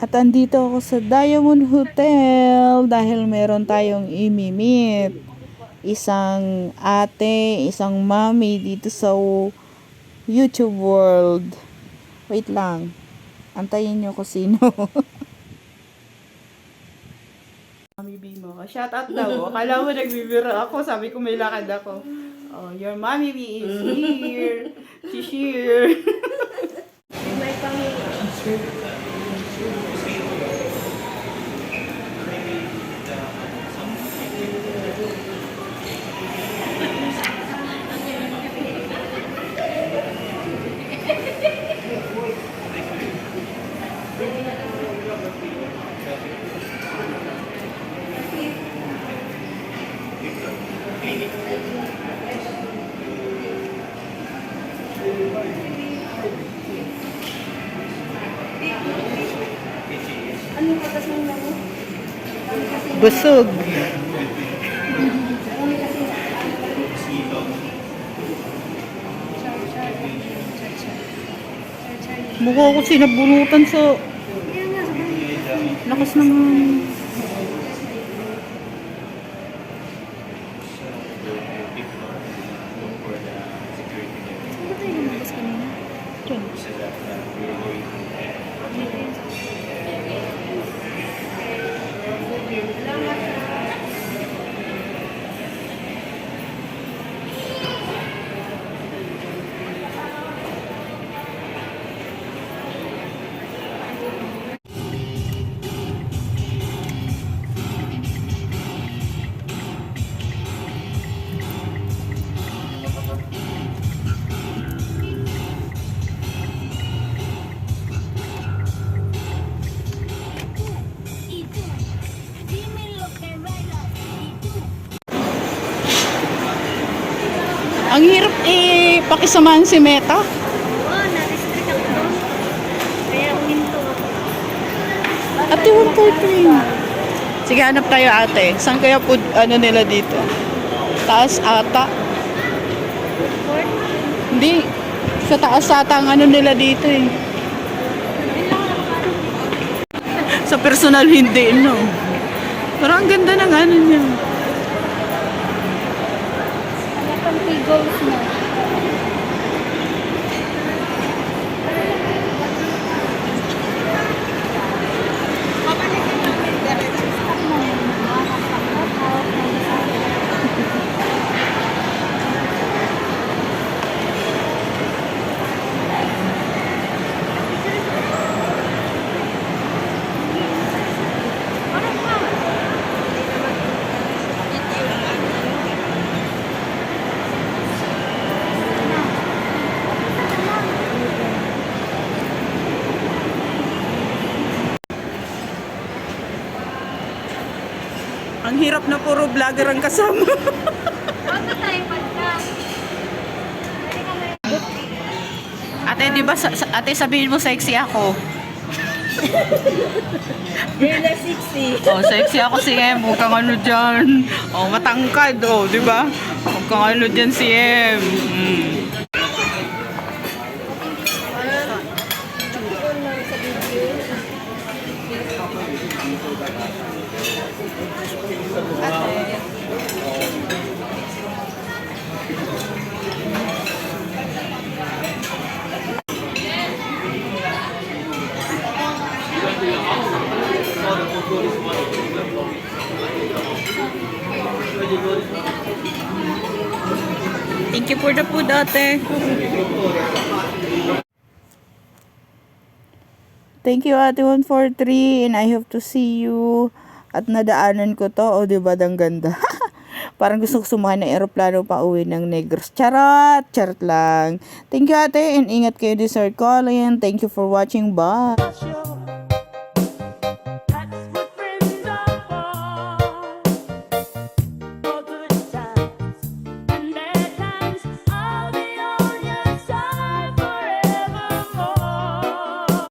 At andito ako sa Diamond Hotel dahil meron tayong imimit. Isang ate, isang mami dito sa YouTube world. Wait lang. Antayin nyo ko sino. Mami B mo. Shout out daw. Akala mo nagbibiro ako. Sabi ko may lakad ako. Oh, your mommy B is here. She's here. May pamilya. Ano pa kasi yung ano? Busog. Mukha ko sinabunutan sa lakas naman. Ano tayo lumabas kanina? Ang hirap pakisamahan si Meta. Oo, na-restrict ako doon. Kaya huminto ako. Ate, 143. Sige, hanap tayo ate. Saan kaya po nila dito? Taas ata. Fort? Hindi. Sa taas ata ang nila dito eh. Sa personal hindi, no? Pero ang ganda ng niya. Ano pang T-goals mo? Ang hirap na puro vlogger ang kasama. Ano tayo pagka? Ate, di ba, ate sabihin mo sexy ako? Girl 60. Oh, sexy ako si M. Huwag kang ano dyan. Oh, matangkad. Oh, di ba? Huwag kang ano dyan si M. Thank you for the food, ate. Thank you, ate 143. And I hope to see you. At nadaanan ko to. O, diba, ang ganda. Parang gusto ko sumakay ng aeroplano pa uwi ng Negros. Charot! Charot lang. Thank you, ate. And ingat kayo, Desert Colin. Thank you for watching. Bye!